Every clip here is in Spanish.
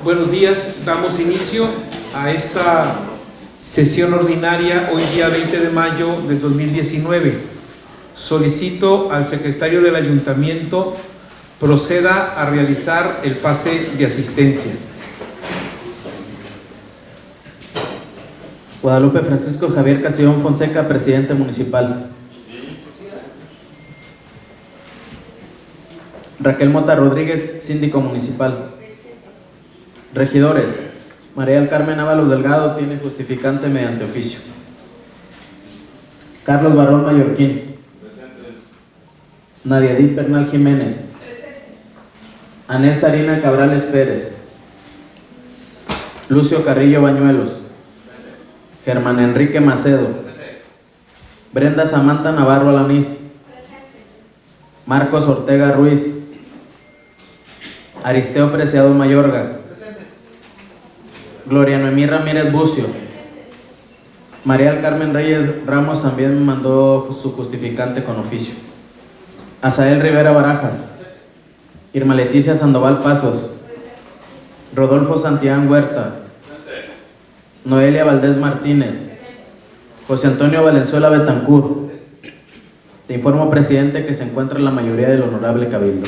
Buenos días, damos inicio a esta sesión ordinaria hoy día 20 de mayo del 2019. Solicito al secretario del Ayuntamiento proceda a realizar el pase de asistencia. Guadalupe Francisco Javier Castellón Fonseca, presidente municipal. Raquel Mota Rodríguez, síndico municipal. Regidores: María del Carmen Ábalos Delgado, tiene justificante mediante oficio. Carlos Barón Mallorquín. Nadia Edith Bernal Jiménez. Anel Sarina Cabrales Pérez. Lucio Carrillo Bañuelos. Germán Enrique Macedo. Brenda Samantha Navarro Alanís. Marcos Ortega Ruiz. Aristeo Preciado Mayorga. Gloria Noemí Ramírez Bucio. María del Carmen Reyes Ramos también me mandó su justificante con oficio. Azael Rivera Barajas. Irma Leticia Sandoval Pasos. Rodolfo Santillán Huerta. Noelia Valdés Martínez. José Antonio Valenzuela Betancur. Te informo, presidente, que se encuentra la mayoría del honorable cabildo.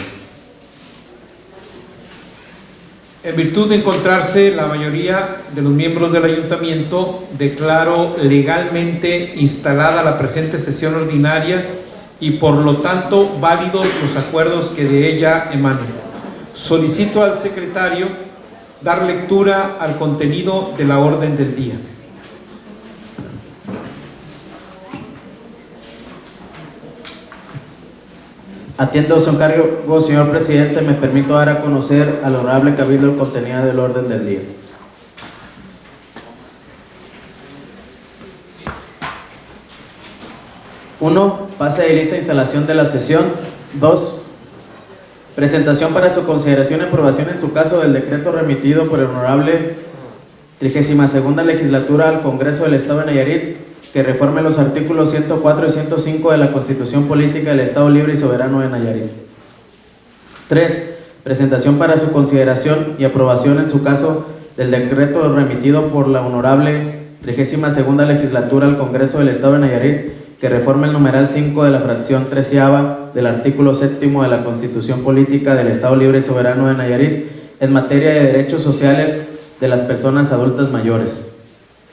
En virtud de encontrarse la mayoría de los miembros del ayuntamiento, declaro legalmente instalada la presente sesión ordinaria y por lo tanto válidos los acuerdos que de ella emanen. Solicito al secretario dar lectura al contenido de la orden del día. Atiendo su encargo, señor presidente. Me permito dar a conocer al honorable cabildo el contenido del orden del día. Uno, pase de lista de instalación de la sesión. 2, presentación para su consideración y aprobación en su caso del decreto remitido por el honorable 32ª legislatura al Congreso del Estado de Nayarit, que reforme los artículos 104 y 105 de la Constitución Política del Estado Libre y Soberano de Nayarit. 3, presentación para su consideración y aprobación en su caso del decreto remitido por la honorable 32ª legislatura al Congreso del Estado de Nayarit, que reforma el numeral 5 de la fracción 13ª del artículo 7 de la Constitución Política del Estado Libre y Soberano de Nayarit en materia de derechos sociales de las personas adultas mayores.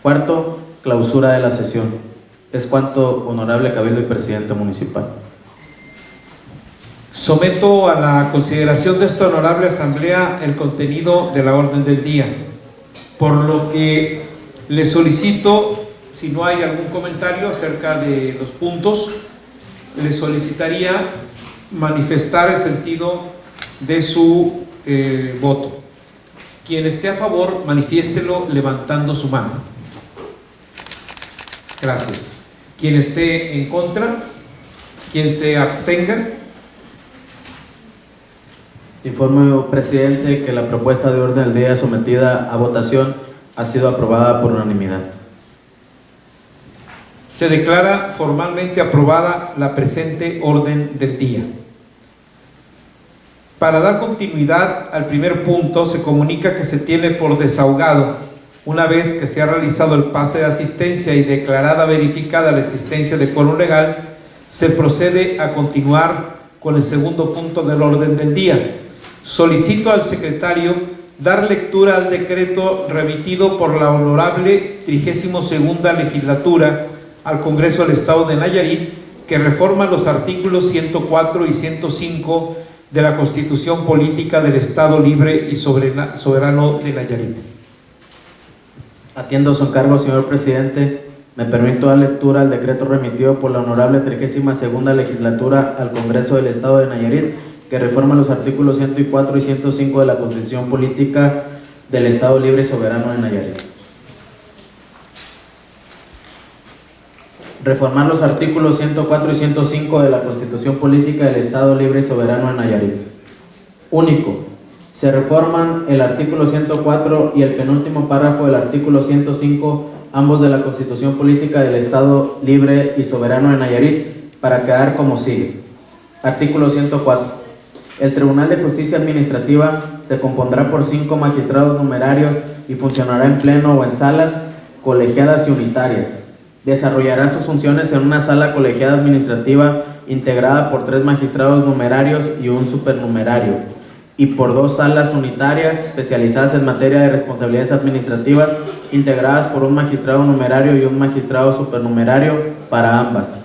Cuarto, clausura de la sesión. Es cuanto, honorable cabildo y presidente municipal. Someto a la consideración de esta honorable asamblea el contenido de la orden del día, por lo que le solicito, si no hay algún comentario acerca de los puntos, le solicitaría manifestar el sentido de su voto. Quien esté a favor, manifiéstelo levantando su mano. Gracias. Quien esté en contra, quien se abstenga. Informo, presidente, que la propuesta de orden del día sometida a votación ha sido aprobada por unanimidad. Se declara formalmente aprobada la presente orden del día. Para dar continuidad al primer punto, se comunica que se tiene por desahogado, una vez que se ha realizado el pase de asistencia y declarada verificada la existencia de quórum legal, se procede a continuar con el segundo punto del orden del día. Solicito al secretario dar lectura al decreto remitido por la honorable 32ª legislatura al Congreso del Estado de Nayarit, que reforma los artículos 104 y 105 de la Constitución Política del Estado Libre y Soberano de Nayarit. Atiendo su encargo, señor presidente. Me permito dar lectura al decreto remitido por la honorable 32ª legislatura al Congreso del Estado de Nayarit, que reforma los artículos 104 y 105 de la Constitución Política del Estado Libre y Soberano de Nayarit. Reformar los artículos 104 y 105 de la Constitución Política del Estado Libre y Soberano de Nayarit. Único. Se reforman el artículo 104 y el penúltimo párrafo del artículo 105, ambos de la Constitución Política del Estado Libre y Soberano de Nayarit, para quedar como sigue. Artículo 104. El Tribunal de Justicia Administrativa se compondrá por 5 magistrados numerarios y funcionará en pleno o en salas colegiadas y unitarias. Desarrollará sus funciones en una sala colegiada administrativa integrada por 3 magistrados numerarios y un supernumerario, y por 2 salas unitarias especializadas en materia de responsabilidades administrativas, integradas por un magistrado numerario y un magistrado supernumerario para ambas.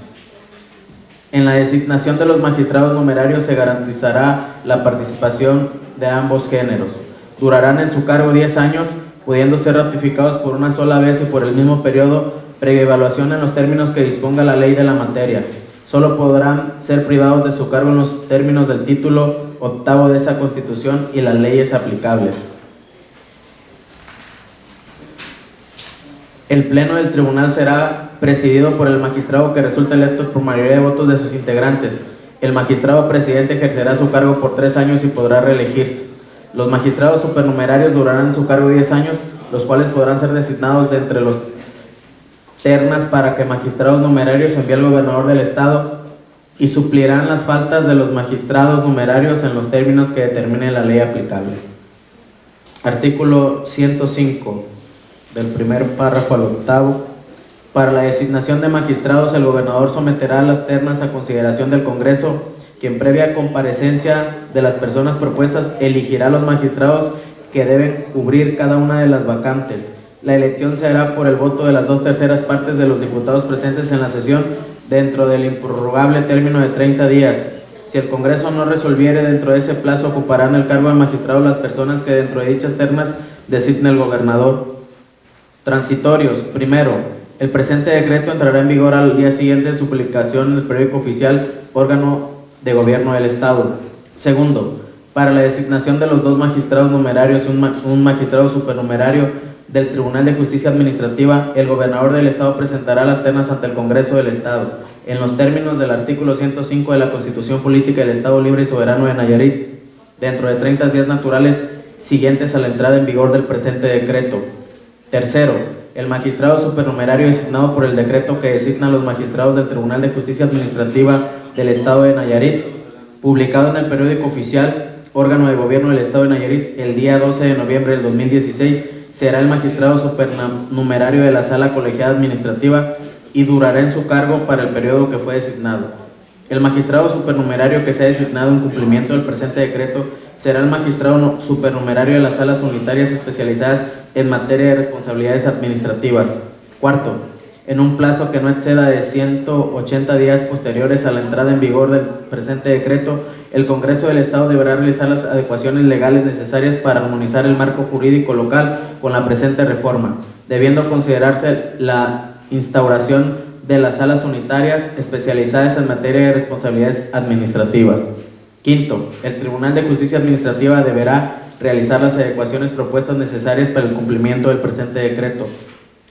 En la designación de los magistrados numerarios se garantizará la participación de ambos géneros. Durarán en su cargo 10 años, pudiendo ser ratificados por una sola vez y por el mismo periodo, previa evaluación en los términos que disponga la ley de la materia. Solo podrán ser privados de su cargo en los términos del título 8º de esta Constitución y las leyes aplicables. El pleno del tribunal será presidido por el magistrado que resulte electo por mayoría de votos de sus integrantes. El magistrado presidente ejercerá su cargo por 3 años y podrá reelegirse. Los magistrados supernumerarios durarán en su cargo 10 años, los cuales podrán ser designados de entre los ternas para que magistrados numerarios envíe al gobernador del estado, y suplirán las faltas de los magistrados numerarios en los términos que determine la ley aplicable. Artículo 105, del primer párrafo al 8º. Para la designación de magistrados, el gobernador someterá las ternas a consideración del Congreso, quien previa comparecencia de las personas propuestas elegirá a los magistrados que deben cubrir cada una de las vacantes. La elección se hará por el voto de las 2/3 partes de los diputados presentes en la sesión dentro del improrrogable término de 30 días. Si el Congreso no resolviere dentro de ese plazo, ocuparán el cargo de magistrado las personas que dentro de dichas ternas designe el gobernador. Transitorios. Primero, el presente decreto entrará en vigor al día siguiente de su publicación en el periódico oficial, órgano de gobierno del Estado. Segundo, para la designación de los 2 magistrados numerarios y un magistrado supernumerario del Tribunal de Justicia Administrativa, el gobernador del Estado presentará las ternas ante el Congreso del Estado, en los términos del artículo 105 de la Constitución Política del Estado Libre y Soberano de Nayarit, dentro de 30 días naturales siguientes a la entrada en vigor del presente decreto. Tercero, el magistrado supernumerario designado por el decreto que designa a los magistrados del Tribunal de Justicia Administrativa del Estado de Nayarit, publicado en el periódico oficial, órgano de gobierno del Estado de Nayarit, el día 12 de noviembre del 2016, será el magistrado supernumerario de la sala colegiada administrativa y durará en su cargo para el periodo que fue designado. El magistrado supernumerario que sea designado en cumplimiento del presente decreto será el magistrado supernumerario de las salas unitarias especializadas en materia de responsabilidades administrativas. Cuarto, en un plazo que no exceda de 180 días posteriores a la entrada en vigor del presente decreto, el Congreso del Estado deberá realizar las adecuaciones legales necesarias para armonizar el marco jurídico local con la presente reforma, debiendo considerarse la instauración de las salas unitarias especializadas en materia de responsabilidades administrativas. Quinto, el Tribunal de Justicia Administrativa deberá realizar las adecuaciones propuestas necesarias para el cumplimiento del presente decreto.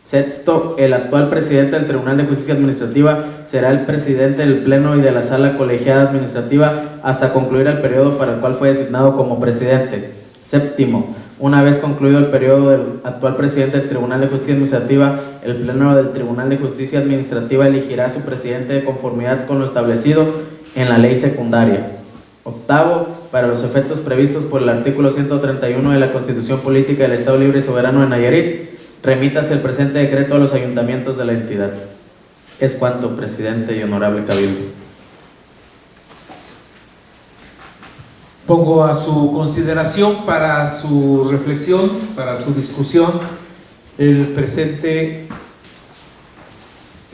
Sexto, el actual presidente del Tribunal de Justicia Administrativa será el presidente del Pleno y de la Sala Colegiada Administrativa hasta concluir el periodo para el cual fue designado como presidente. Séptimo, una vez concluido el periodo del actual presidente del Tribunal de Justicia Administrativa, el Pleno del Tribunal de Justicia Administrativa elegirá a su presidente de conformidad con lo establecido en la ley secundaria. Octavo, para los efectos previstos por el artículo 131 de la Constitución Política del Estado Libre y Soberano de Nayarit, remítase el presente decreto a los ayuntamientos de la entidad. Es cuanto, presidente y honorable cabildo. Pongo a su consideración para su reflexión, para su discusión, el presente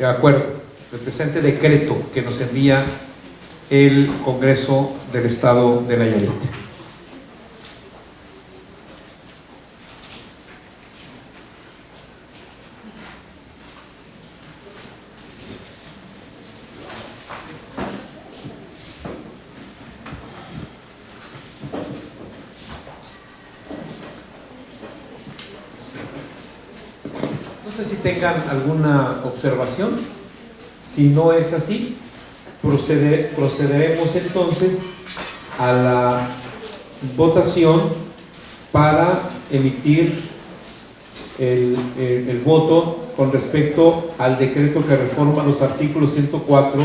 acuerdo, el presente decreto que nos envía el Congreso del Estado de Nayarit. No sé si tengan alguna observación. Si no es así, procederemos entonces a la votación para emitir el voto con respecto al decreto que reforma los artículos 104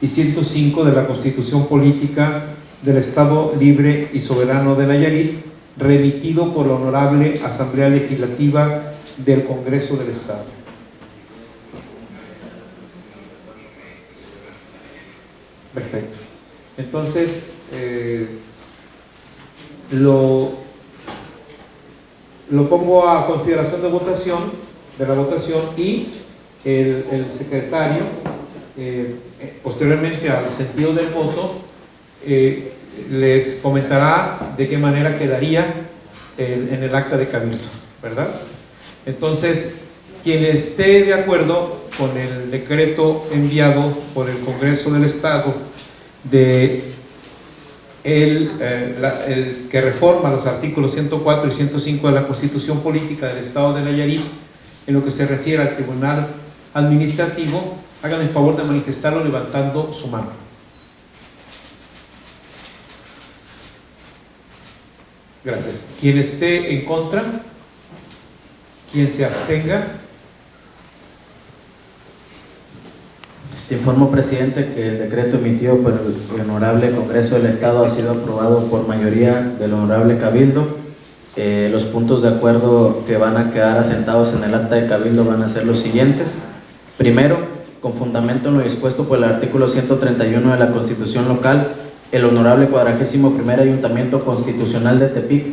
y 105 de la Constitución Política del Estado Libre y Soberano de Nayarit, remitido por la Honorable Asamblea Legislativa del Congreso del Estado. Perfecto. Entonces, lo pongo a consideración de la votación, y el secretario, posteriormente al sentido del voto, les comentará de qué manera quedaría en el acta de cabildo, ¿verdad? Entonces, quien esté de acuerdo con el decreto enviado por el Congreso del Estado el que reforma los artículos 104 y 105 de la Constitución Política del Estado de Nayarit en lo que se refiere al Tribunal Administrativo, hagan el favor de manifestarlo levantando su mano. Gracias. Quien esté en contra, quien se abstenga. Te informo, presidente, que el decreto emitido por el Honorable Congreso del Estado ha sido aprobado por mayoría del Honorable Cabildo. Los puntos de acuerdo que van a quedar asentados en el acta de Cabildo van a ser los siguientes. Primero, con fundamento en lo dispuesto por el artículo 131 de la Constitución local, el Honorable 41º Ayuntamiento Constitucional de Tepic,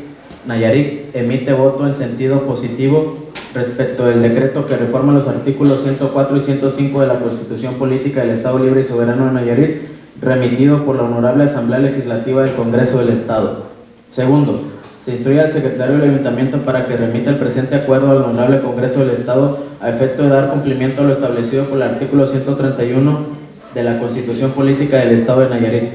Nayarit, emite voto en sentido positivo respecto del decreto que reforma los artículos 104 y 105 de la Constitución Política del Estado Libre y Soberano de Nayarit, remitido por la Honorable Asamblea Legislativa del Congreso del Estado. Segundo, se instruye al secretario del Ayuntamiento para que remita el presente acuerdo al Honorable Congreso del Estado a efecto de dar cumplimiento a lo establecido por el artículo 131 de la Constitución Política del Estado de Nayarit.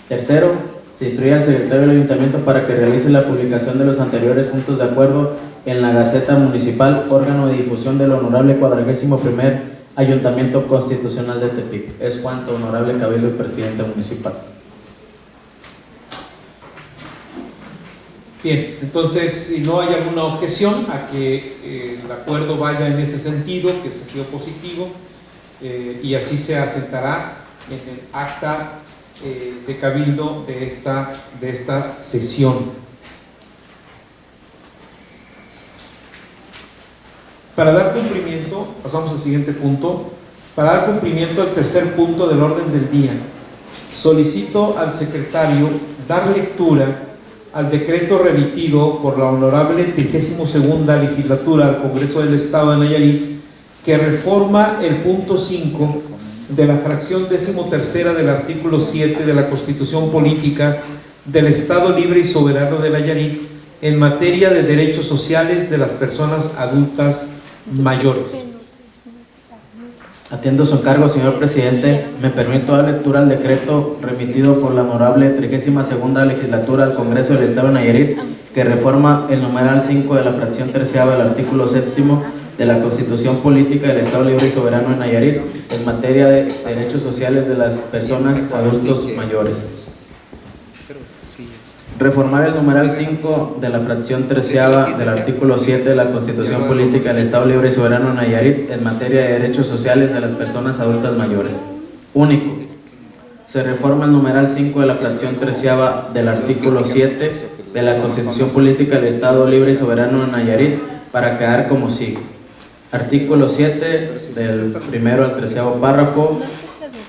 Tercero, se instruye al secretario del Ayuntamiento para que realice la publicación de los anteriores puntos de acuerdo en la Gaceta Municipal, órgano de difusión del Honorable 41º Ayuntamiento Constitucional de Tepic. Es cuanto, Honorable Cabildo y Presidente Municipal. Bien, entonces, si no hay alguna objeción a que el acuerdo vaya en ese sentido, que es sentido positivo, y así se asentará en el acta de cabildo de esta sesión. Para dar cumplimiento, pasamos al siguiente punto, para dar cumplimiento al tercer punto del orden del día, solicito al secretario dar lectura al decreto remitido por la Honorable 32ª Legislatura al Congreso del Estado de Nayarit, que reforma el punto 5 de la fracción 13ª del artículo 7 de la Constitución Política del Estado Libre y Soberano de Nayarit en materia de derechos sociales de las personas adultas mayores. Atiendo su encargo, señor presidente. Me permito dar lectura al decreto remitido por la Honorable 32ª Legislatura al Congreso del Estado de Nayarit, que reforma el numeral 5 de la fracción 13ª del artículo 7º de la Constitución Política del Estado Libre y Soberano de Nayarit en materia de derechos sociales de las personas adultos mayores. Reformar el numeral 5 de la fracción 13ª del artículo 7 de la Constitución Política del Estado Libre y Soberano de Nayarit en materia de derechos sociales de las personas adultas mayores. Único. Se reforma el numeral 5 de la fracción 13ª del artículo 7 de la Constitución Política del Estado Libre y Soberano de Nayarit para quedar como sigue. Artículo 7, del primero al 13º párrafo,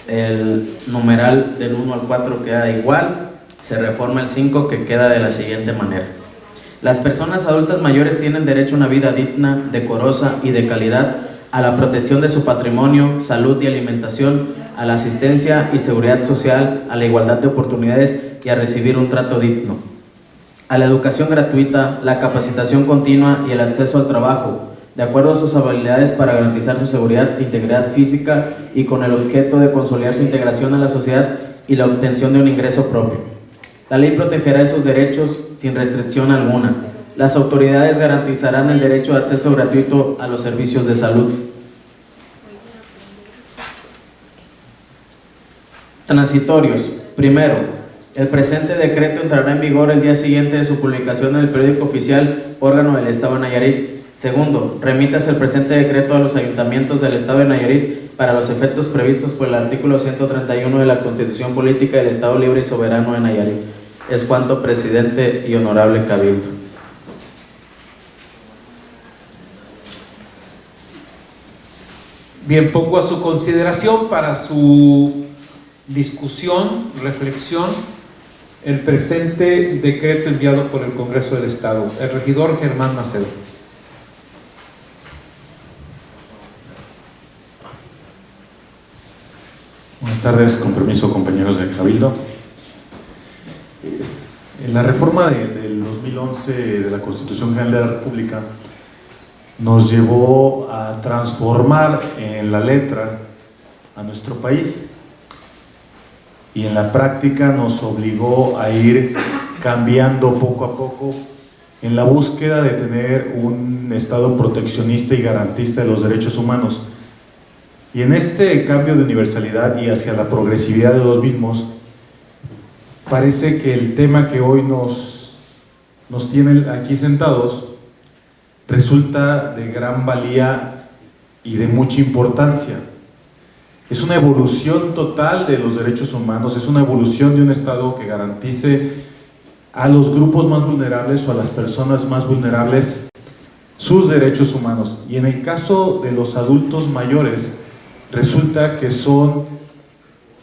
el numeral del 1 al 4 queda igual. Se reforma el 5, que queda de la siguiente manera. Las personas adultas mayores tienen derecho a una vida digna, decorosa y de calidad, a la protección de su patrimonio, salud y alimentación, a la asistencia y seguridad social, a la igualdad de oportunidades y a recibir un trato digno, a la educación gratuita, la capacitación continua y el acceso al trabajo, de acuerdo a sus habilidades para garantizar su seguridad e integridad física y con el objeto de consolidar su integración a la sociedad y la obtención de un ingreso propio. La ley protegerá esos derechos sin restricción alguna. Las autoridades garantizarán el derecho de acceso gratuito a los servicios de salud. Transitorios. Primero, el presente decreto entrará en vigor el día siguiente de su publicación en el periódico oficial, órgano del Estado de Nayarit. Segundo, remítase el presente decreto a los ayuntamientos del Estado de Nayarit para los efectos previstos por el artículo 131 de la Constitución Política del Estado Libre y Soberano de Nayarit. Es cuanto, presidente y honorable cabildo. Bien, pongo a su consideración para su discusión, reflexión, el presente decreto enviado por el Congreso del Estado. El regidor Germán Macedo. Buenas tardes, con permiso, compañeros del Cabildo. En la reforma del 2011 de la Constitución General de la República nos llevó a transformar en la letra a nuestro país y en la práctica nos obligó a ir cambiando poco a poco en la búsqueda de tener un Estado proteccionista y garantista de los derechos humanos. Y en este cambio de universalidad y hacia la progresividad de los mismos, parece que el tema que hoy nos tiene aquí sentados resulta de gran valía y de mucha importancia. Es una evolución total de los derechos humanos, es una evolución de un Estado que garantice a los grupos más vulnerables o a las personas más vulnerables sus derechos humanos. Y en el caso de los adultos mayores, resulta que son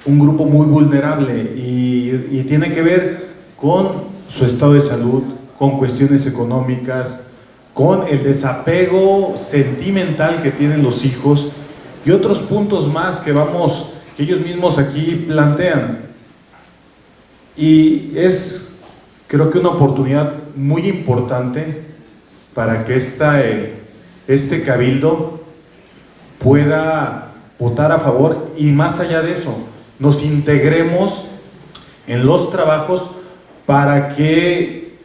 un grupo muy vulnerable y tiene que ver con su estado de salud, con cuestiones económicas, con el desapego sentimental que tienen los hijos y otros puntos más que ellos mismos aquí plantean. Y es, creo que una oportunidad muy importante para que este cabildo pueda votar a favor y más allá de eso, nos integremos en los trabajos para que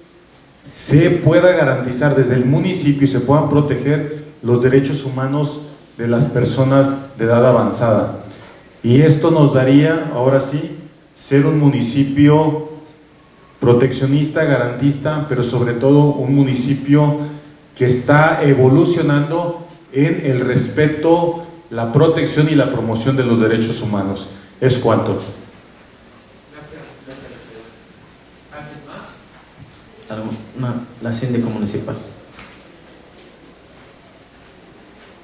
se pueda garantizar desde el municipio y se puedan proteger los derechos humanos de las personas de edad avanzada. Y esto nos daría, ahora sí, ser un municipio proteccionista, garantista, pero sobre todo un municipio que está evolucionando en el respeto, la protección y la promoción de los derechos humanos. Es cuanto. La síndico municipal.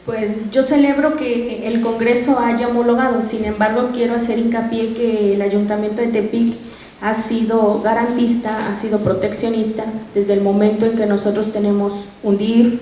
Pues yo celebro que el Congreso haya homologado, sin embargo quiero hacer hincapié que el Ayuntamiento de Tepic ha sido garantista, ha sido proteccionista desde el momento en que nosotros tenemos un DIF,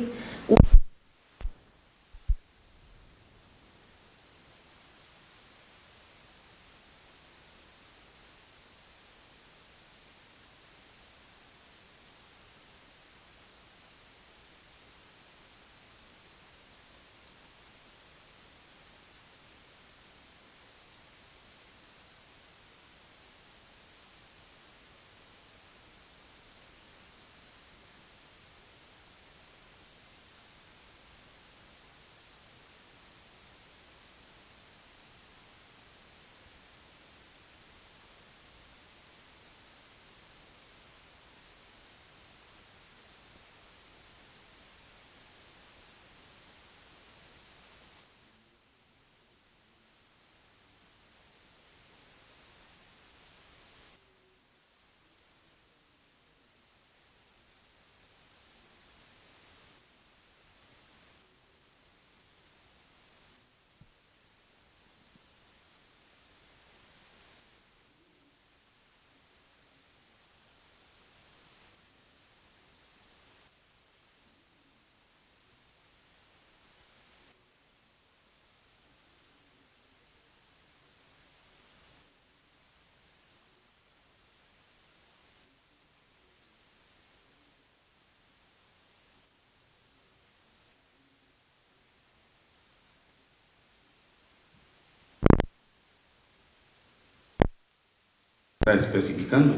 está especificando.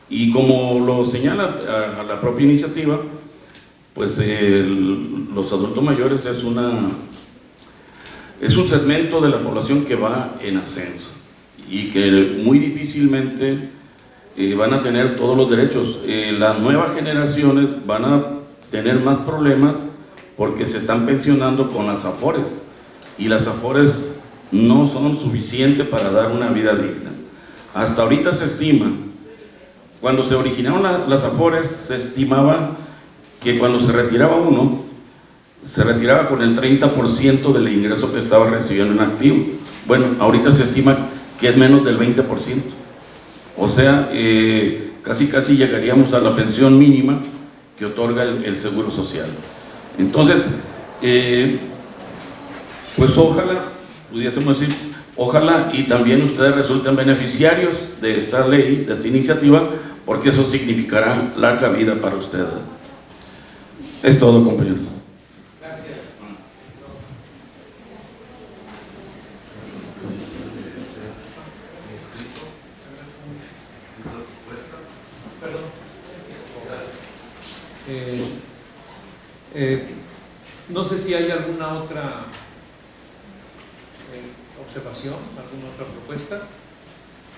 Y como lo señala a la propia iniciativa, pues los adultos mayores es un segmento de la población que va en ascenso y que muy difícilmente van a tener todos los derechos. Las nuevas generaciones van a tener más problemas porque se están pensionando con las AFORES, y las AFORES no son suficientes para dar una vida digna. Hasta ahorita se estima, cuando se originaron las AFORES, se estimaba que cuando se retiraba uno, se retiraba con el 30% del ingreso que estaba recibiendo en activo. Bueno, ahorita se estima que es menos del 20%. O sea, casi llegaríamos a la pensión mínima que otorga el Seguro Social. Entonces, pues ojalá, pudiésemos decir, ojalá y también ustedes resulten beneficiarios de esta ley, de esta iniciativa, porque eso significará larga vida para ustedes. Es todo, compañeros. Gracias. No sé si hay alguna otra observación, alguna otra propuesta.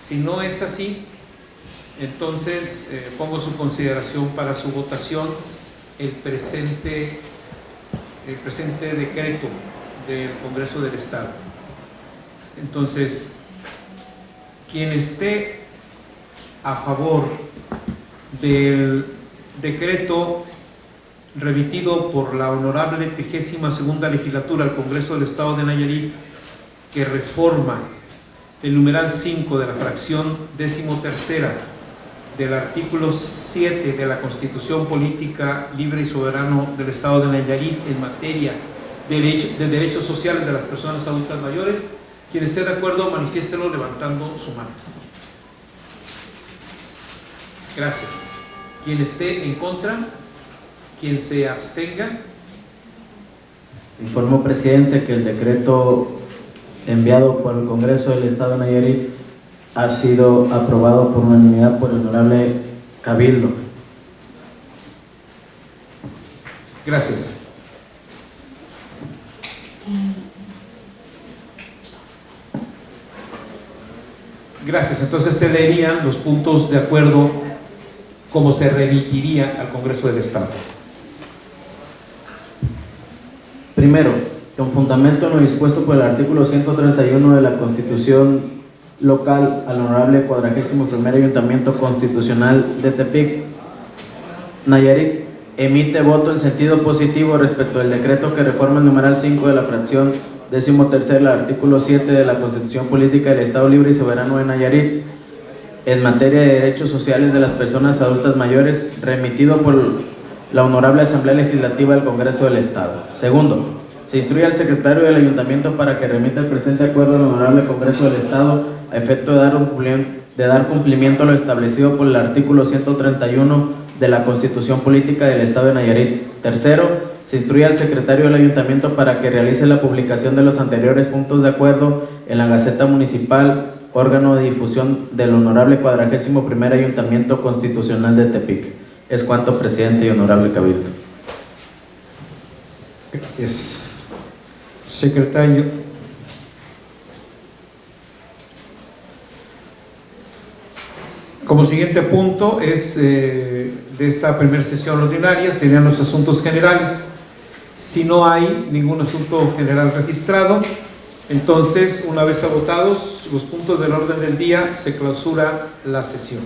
Si no es así, entonces pongo a su consideración para su votación el presente decreto del Congreso del Estado. Entonces, quien esté a favor del decreto remitido por la honorable 32ª legislatura al Congreso del Estado de Nayarit, que reforma el numeral 5 de la fracción 13ª del artículo 7 de la Constitución Política Libre y Soberano del Estado de Nayarit en materia de derechos sociales de las personas adultas mayores, quien esté de acuerdo, manifiéstelo levantando su mano. Gracias. Quien esté en contra, quien se abstenga. Informo, presidente, que el decreto enviado por el Congreso del Estado de Nayarit ha sido aprobado por unanimidad por el honorable Cabildo. Gracias. Gracias. Entonces se leerían los puntos de acuerdo como se remitiría al Congreso del Estado. Primero, con fundamento en lo dispuesto por el artículo 131 de la Constitución local al honorable 41º Ayuntamiento Constitucional de Tepic, Nayarit, emite voto en sentido positivo respecto al decreto que reforma el numeral 5 de la fracción 13ª del artículo 7 de la Constitución Política del Estado Libre y Soberano de Nayarit en materia de derechos sociales de las personas adultas mayores, remitido por la honorable Asamblea Legislativa del Congreso del Estado. Segundo, se instruye al secretario del Ayuntamiento para que remita el presente acuerdo al honorable Congreso del Estado a efecto de dar cumplimiento a lo establecido por el artículo 131 de la Constitución Política del Estado de Nayarit. Tercero, se instruye al secretario del Ayuntamiento para que realice la publicación de los anteriores puntos de acuerdo en la Gaceta Municipal, órgano de difusión del honorable 41º Ayuntamiento Constitucional de Tepic. Es cuanto, presidente y honorable Cabildo. Gracias. Secretario. Como siguiente punto es de esta primera sesión ordinaria, serían los asuntos generales. Si no hay ningún asunto general registrado, entonces, una vez agotados los puntos del orden del día, se clausura la sesión.